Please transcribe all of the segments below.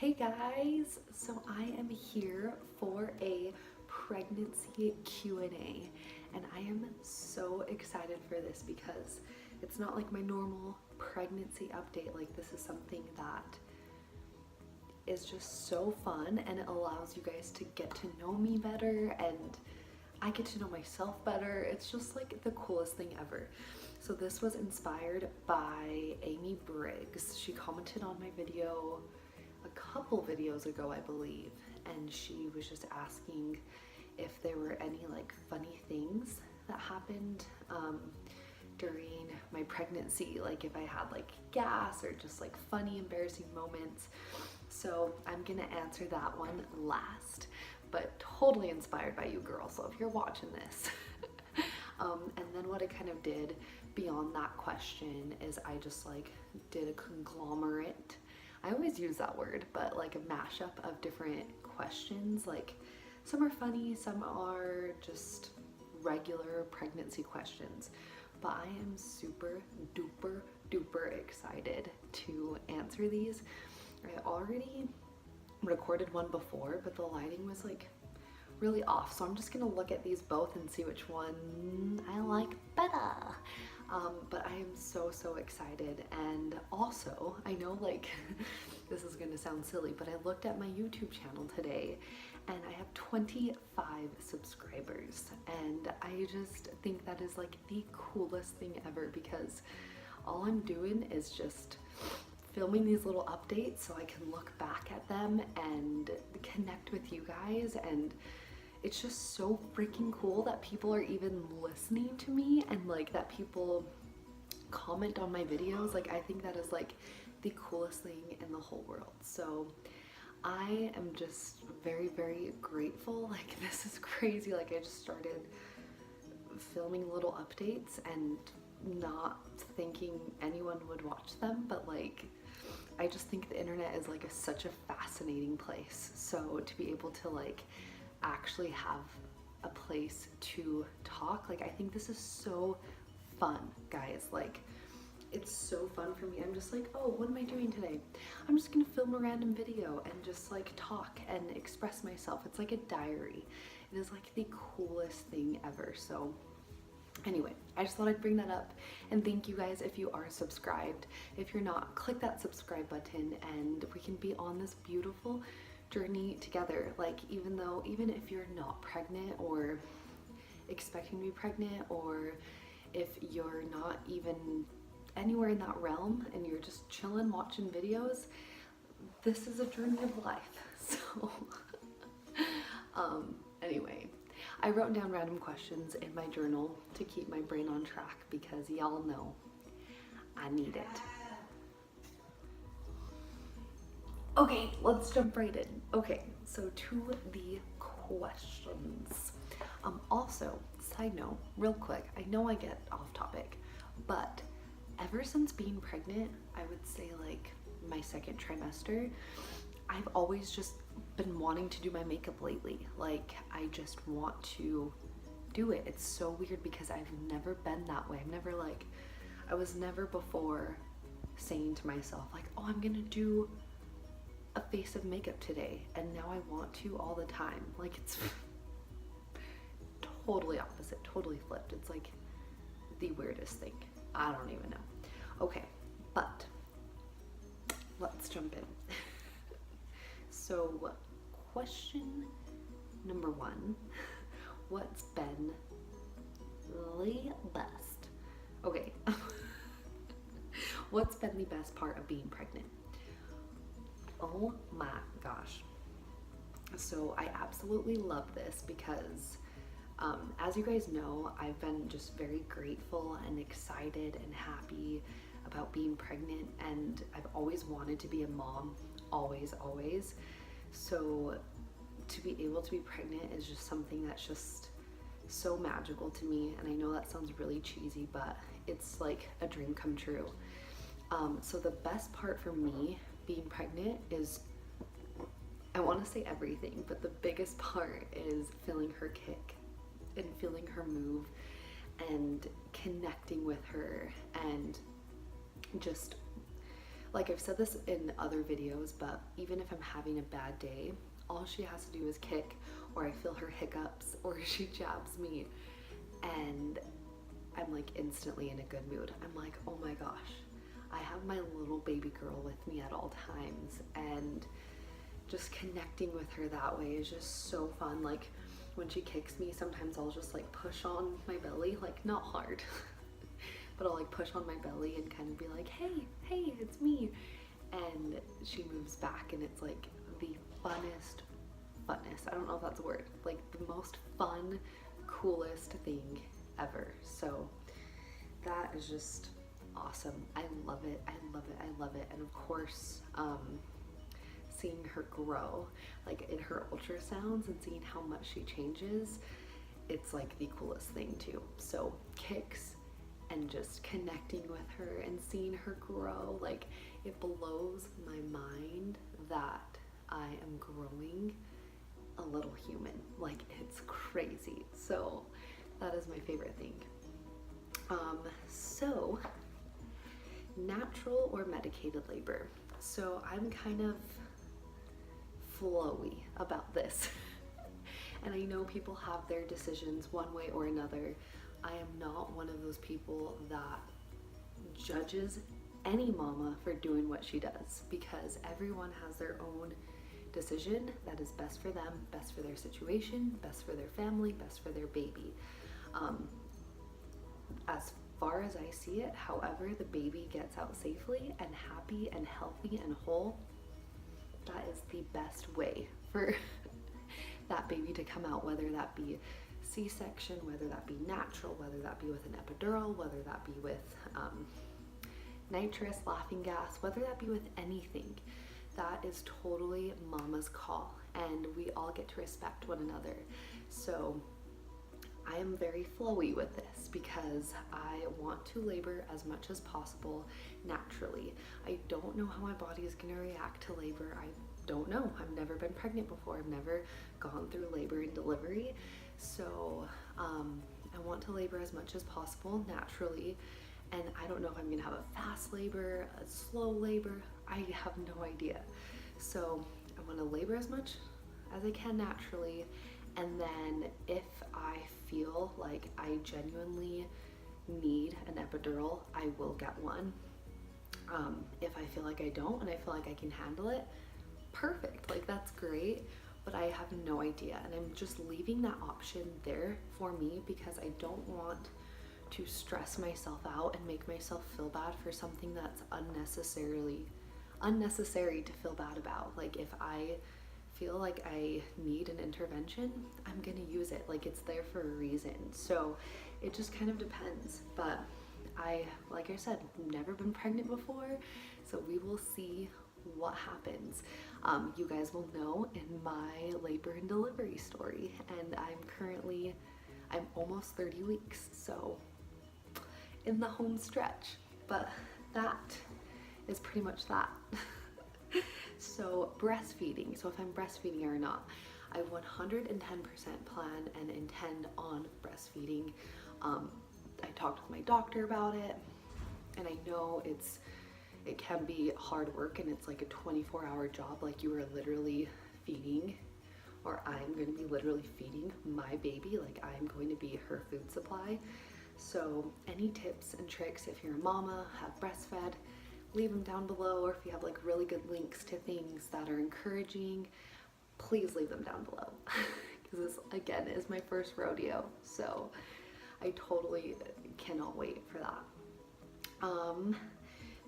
Hey guys, so I am here for a pregnancy Q&A and I am so excited for this because it's not like my normal pregnancy update. Like, this is something that is just so fun and it allows you guys to get to know me better and I get to know myself better. It's just like the coolest thing ever. So this was inspired by Amy Briggs. She commented on my video a couple videos ago, I believe, and she was just asking if there were any like funny things that happened during my pregnancy, like if I had like gas or just like funny embarrassing moments. So I'm gonna answer that one last, but totally inspired by you girls, so if you're watching this. And then what I kind of did beyond that question is I just like did a conglomerate. I always use that word, but like a mashup of different questions. Like, some are funny, some are just regular pregnancy questions. But I am super duper excited to answer these. I already recorded one before, but the lighting was like really off. So I'm just gonna look at these both and see which one I like better. But I am so excited. And also, I know like this is gonna sound silly, but I looked at my YouTube channel today and I have 25 subscribers, and I just think that is like the coolest thing ever, because all I'm doing is just filming these little updates so I can look back at them and connect with you guys. And it's just so freaking cool that people are even listening to me and like that people comment on my videos. Like, I think that is like the coolest thing in the whole world. So I am just very grateful. Like, this is crazy. Like, I just started filming little updates and not thinking anyone would watch them, but like I just think the internet is like such a fascinating place. So to be able to like actually have a place to talk, like I think this is so fun, guys. Like, it's so fun for me. I'm just like, oh, what am I doing today? I'm just gonna film a random video and just like talk and express myself. It's like a diary. It is like the coolest thing ever. So anyway, I just thought I'd bring that up, and thank you guys if you are subscribed. If you're not, click that subscribe button and we can be on this beautiful journey together. Like, even if you're not pregnant or expecting to be pregnant, or if you're not even anywhere in that realm and you're just chilling watching videos, this is a journey of life. So anyway, I wrote down random questions in my journal to keep my brain on track because y'all know I need it. Okay, let's jump right in. Okay, so to the questions. Also, side note, real quick, I know I get off topic, but ever since being pregnant, I would say like my second trimester, I've always just been wanting to do my makeup lately. Like, I just want to do it. It's so weird because I've never been that way. I was never before saying to myself like, oh, I'm gonna do a face of makeup today, and now I want to all the time. Like, it's totally opposite, totally flipped. It's like the weirdest thing. I don't even know. Okay, but let's jump in. So question number one, what's been the best? Okay. What's been the best part of being pregnant? Oh my gosh. So I absolutely love this because as you guys know, I've been just very grateful and excited and happy about being pregnant, and I've always wanted to be a mom, always. So to be able to be pregnant is just something that's just so magical to me, and I know that sounds really cheesy, but it's like a dream come true. So the best part for me being pregnant is, I want to say everything, but the biggest part is feeling her kick and feeling her move and connecting with her and just Like I've said this in other videos, but even if I'm having a bad day, all she has to do is kick, or I feel her hiccups, or she jabs me, and I'm like instantly in a good mood. I'm like, oh my gosh, I have my little baby girl with me at all times, and just connecting with her that way is just so fun. Like when she kicks me, sometimes I'll just like push on my belly, like not hard, but I'll like push on my belly and kind of be like, hey, it's me. And she moves back, and it's like the funnest, I don't know if that's a word, like the most fun, coolest thing ever. So that is just awesome. I love it. And of course, seeing her grow, like in her ultrasounds and seeing how much she changes, it's like the coolest thing too. So kicks and just connecting with her and seeing her grow, like it blows my mind that I am growing a little human. Like it's crazy. So that is my favorite thing. So natural or medicated labor. So I'm kind of flowy about this. And I know people have their decisions one way or another. I am not one of those people that judges any mama for doing what she does, because everyone has their own decision that is best for them, best for their situation, best for their family, best for their baby. As far as I see it, however the baby gets out safely and happy and healthy and whole, that is the best way for that baby to come out, whether that be C-section, whether that be natural, whether that be with an epidural, whether that be with nitrous, laughing gas, whether that be with anything. That is totally mama's call, and we all get to respect one another. So I am very flowy with this because I want to labor as much as possible naturally. I don't know how my body is going to react to labor. I don't know. I've never been pregnant before. I've never gone through labor and delivery. So I want to labor as much as possible naturally. And I don't know if I'm going to have a fast labor, a slow labor. I have no idea. So I want to labor as much as I can naturally. And then if I feel like I genuinely need an epidural, I will get one. If I feel like I don't and I feel like I can handle it, perfect, like that's great, but I have no idea. And I'm just leaving that option there for me because I don't want to stress myself out and make myself feel bad for something that's unnecessary to feel bad about. Like if I feel like I need an intervention, I'm gonna use it. Like it's there for a reason. So it just kind of depends. But like I said, never been pregnant before, so we will see what happens. You guys will know in my labor and delivery story, and I'm almost 30 weeks, so in the home stretch. But that is pretty much that. So breastfeeding, so if I'm breastfeeding or not, I 110% plan and intend on breastfeeding. I talked with my doctor about it, and I know it can be hard work, and it's like a 24-hour job. Like you are literally feeding, or I'm going to be literally feeding my baby. Like I'm going to be her food supply. So any tips and tricks if you're a mama, have breastfed, leave them down below, or if you have like really good links to things that are encouraging, please leave them down below. Because this again is my first rodeo, so I totally cannot wait for that.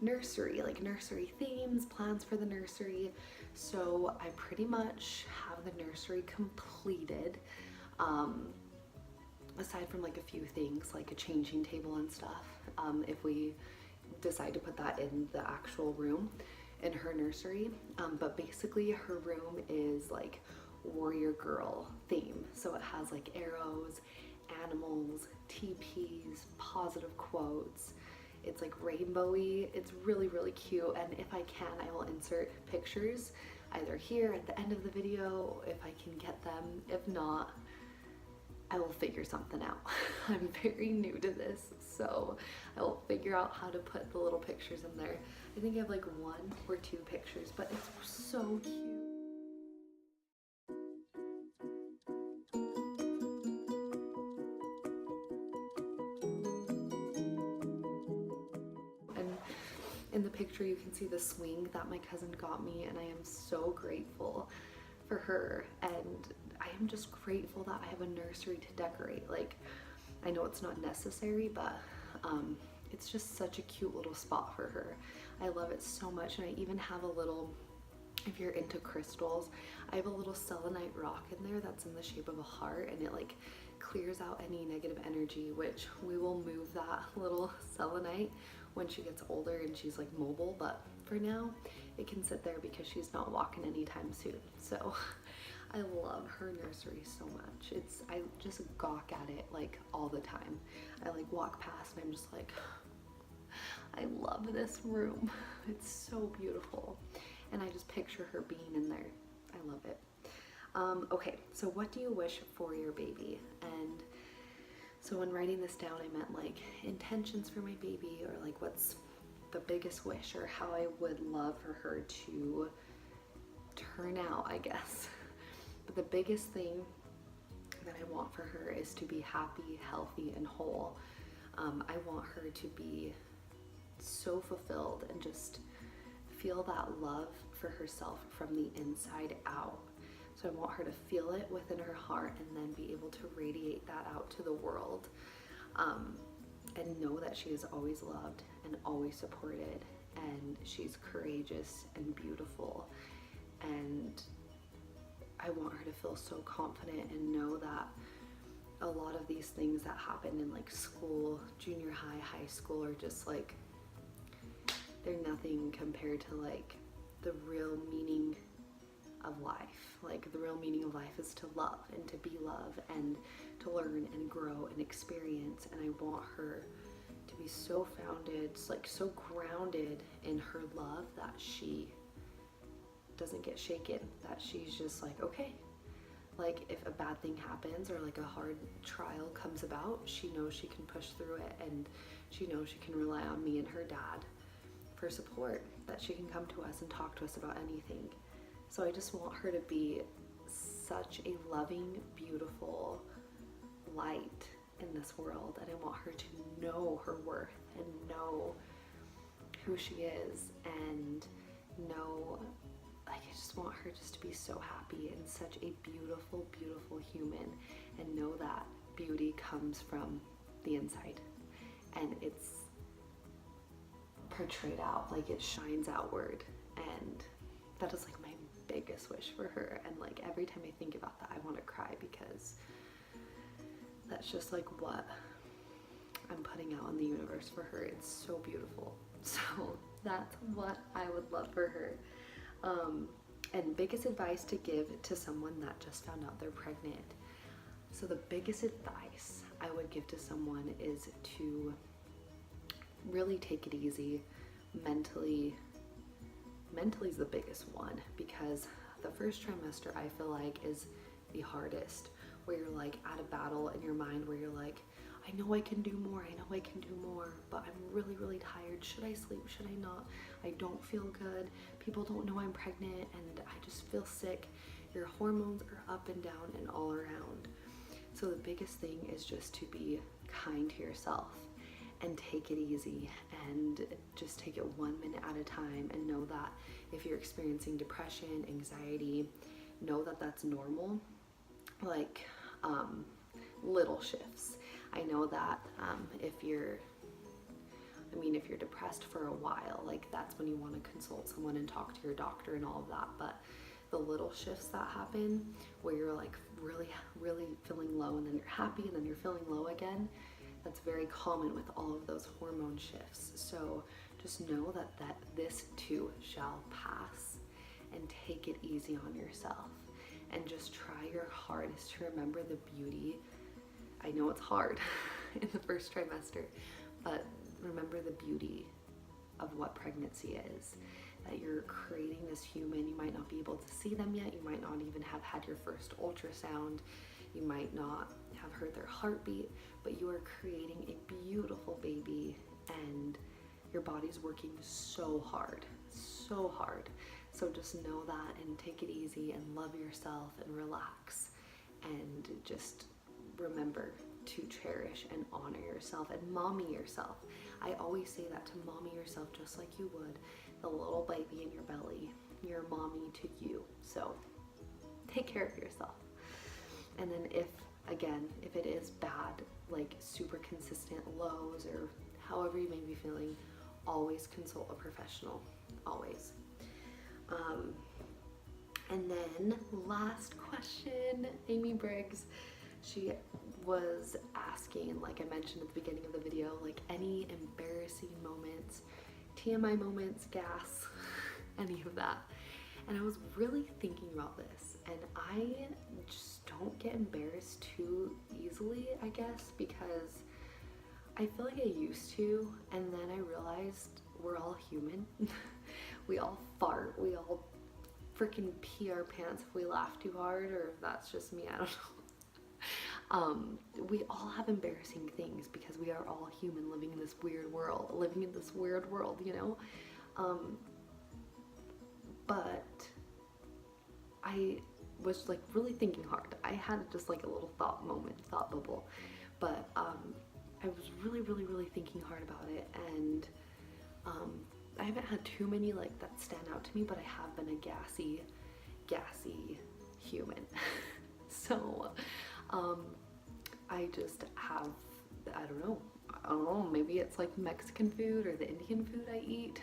Nursery, like nursery themes, plans for the nursery. So I pretty much have the nursery completed, aside from like a few things like a changing table and stuff, if we decide to put that in the actual room in her nursery. But basically her room is like warrior girl theme. So it has like arrows, animals, TPs, positive quotes. It's like rainbowy. It's really, really cute. And if I can, I will insert pictures either here at the end of the video if I can get them. If not, I will figure something out. I'm very new to this, so I will figure out how to put the little pictures in there. I think I have like 1 or 2 pictures, but it's so cute. And in the picture you can see the swing that my cousin got me, and I am so grateful for her, and I am just grateful that I have a nursery to decorate. Like, I know it's not necessary, but it's just such a cute little spot for her. I love it so much, and I even have a little, if you're into crystals, I have a little selenite rock in there that's in the shape of a heart, and it like clears out any negative energy, which we will move that little selenite when she gets older and she's like mobile, but for now it can sit there because she's not walking anytime soon. So I love her nursery so much. I just gawk at it like all the time. I like walk past and I'm just like, I love this room. It's so beautiful. And I just picture her being in there. I love it. Okay, so what do you wish for your baby? And so when writing this down, I meant like intentions for my baby, or like what's the biggest wish, or how I would love for her to turn out, I guess. But the biggest thing that I want for her is to be happy, healthy, and whole. I want her to be so fulfilled and just feel that love for herself from the inside out. So I want her to feel it within her heart and then be able to radiate that out to the world, and know that she is always loved and always supported, and she's courageous and beautiful. And I want her to feel so confident and know that a lot of these things that happen in like school, junior high, high school, are just like, they're nothing compared to like the real meaning of life. Like, the real meaning of life is to love and to be loved and to learn and grow and experience. And I want her to be so founded, like so grounded in her love, that she doesn't get shaken, that she's just like, okay, like if a bad thing happens or like a hard trial comes about, she knows she can push through it, and she knows she can rely on me and her dad for support, that she can come to us and talk to us about anything. So I just want her to be such a loving, beautiful light in this world, and I want her to know her worth and know who she is, and know, like, I just want her just to be so happy and such a beautiful, beautiful human, and know that beauty comes from the inside, and it's portrayed out, like it shines outward. And that is like my biggest wish for her. And like every time I think about that, I want to cry, because that's just like what I'm putting out in the universe for her. It's so beautiful. So that's what I would love for her. And biggest advice to give to someone that just found out they're pregnant. So the biggest advice I would give to someone is to really take it easy. Mentally is the biggest one, because the first trimester, I feel like, is the hardest, where you're like at a battle in your mind, where you're like, I know I can do more, I know I can do more, but I'm really, really tired. Should I sleep? Should I not? I don't feel good. People don't know I'm pregnant, and I just feel sick. Your hormones are up and down and all around. So the biggest thing is just to be kind to yourself and take it easy, and just take it 1 minute at a time, and know that if you're experiencing depression, anxiety, know that that's normal. Like little shifts. I know that if you're depressed for a while, like that's when you want to consult someone and talk to your doctor and all of that. But the little shifts that happen, where you're like really, really feeling low, and then you're happy, and then you're feeling low again, that's very common with all of those hormone shifts. So just know that this too shall pass, and take it easy on yourself, and just try your hardest to remember the beauty. I know it's hard in the first trimester, but remember the beauty of what pregnancy is. that you're creating this human. You might not be able to see them yet. You might not even have had your first ultrasound. You might not have heard their heartbeat, but you are creating a beautiful baby, and your body's working so hard, so hard. So just know that, and take it easy, and love yourself, and relax, and just remember to cherish and honor yourself and mommy yourself. I always say that, to mommy yourself just like you would the little baby in your belly. You're mommy to you. So take care of yourself. And then if it is bad, like super consistent lows or however you may be feeling, always consult a professional, always. And then last question, Amy Briggs, she was asking, like I mentioned at the beginning of the video, like any embarrassing moments, TMI moments, gas, any of that. And I was really thinking about this, and I just don't get embarrassed too easily, I guess, because I feel like I used to, and then I realized we're all human. We all fart, we all freaking pee our pants if we laugh too hard, or if that's just me, I don't know. We all have embarrassing things because we are all human living in this weird world, you know? But I was like really thinking hard. I had just like a little thought bubble, but I was really thinking hard about it, and I haven't had too many like that stand out to me, but I have been a gassy human. So I just have, I don't know, maybe it's like Mexican food or the Indian food I eat,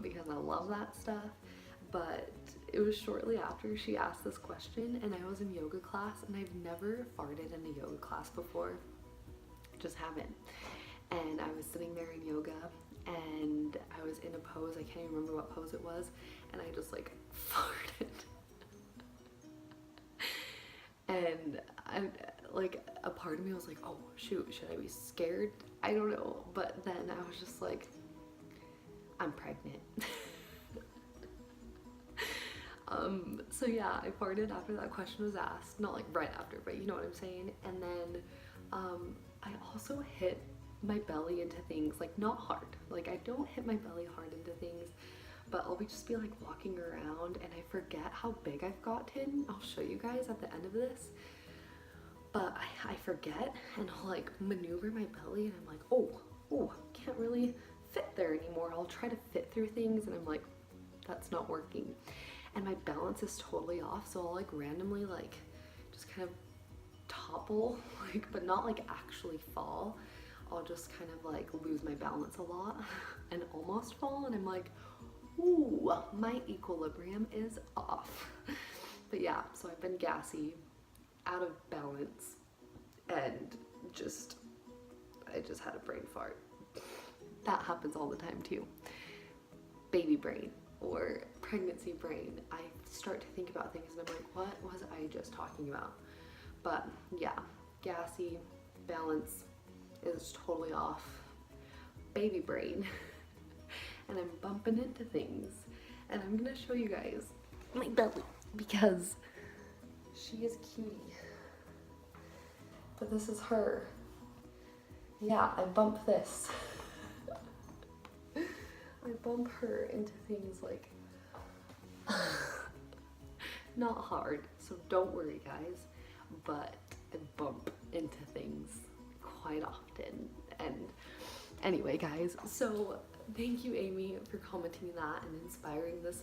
because I love that stuff. But it was shortly after she asked this question, and I was in yoga class, and I've never farted in a yoga class before, just haven't. And I was sitting there in yoga, and I was in a pose, I can't even remember what pose it was, and I just like farted. And I, like, a part of me was like, oh shoot, should I be scared? I don't know. But then I was just like, I'm pregnant. So yeah, I farted after that question was asked. Not like right after, but you know what I'm saying. And then I also hit my belly into things, like not hard. Like I don't hit my belly hard into things, but I'll just be like walking around and I forget how big I've gotten. I'll show you guys at the end of this. But I forget, and I'll like maneuver my belly, and I'm like, oh, can't really fit there anymore. I'll try to fit through things, and I'm like, that's not working. And my balance is totally off, so I'll like randomly like just kind of topple, like, but not like actually fall. I'll just kind of like lose my balance a lot and almost fall, and I'm like, ooh, my equilibrium is off. But yeah, so I've been gassy, out of balance, and I just had a brain fart. That happens all the time too. Baby brain or pregnancy brain. I start to think about things and I'm like, what was I just talking about? But yeah, gassy, balance is totally off. Baby brain. And I'm bumping into things. And I'm gonna show you guys my belly because she is cutie. But this is her. Yeah, I bump this. I bump her into things like not hard, so don't worry guys, but I bump into things quite often. And anyway guys, so thank you Amy for commenting that and inspiring this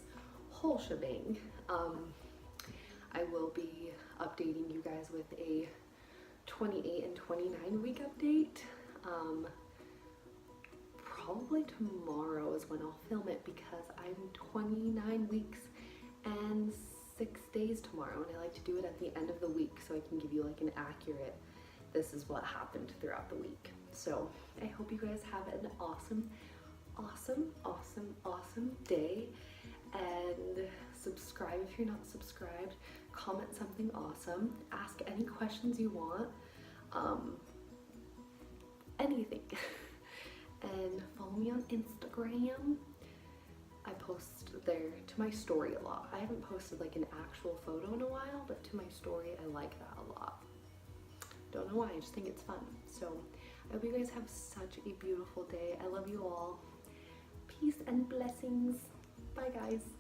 whole shebang. I will be updating you guys with a 28 and 29 week update. Probably tomorrow is when I'll film it because I'm 29 weeks and 6 days tomorrow, and I like to do it at the end of the week so I can give you like an accurate, this is what happened throughout the week. So I hope you guys have an awesome day, and subscribe if you're not subscribed, comment something awesome, ask any questions you want, anything. And follow me on Instagram. I post post there to my story a lot. I haven't posted like an actual photo in a while, but to my story I like that a lot. Don't know why, I just think it's fun. So I hope you guys have such a beautiful day. I love you all. Peace and blessings. Bye guys.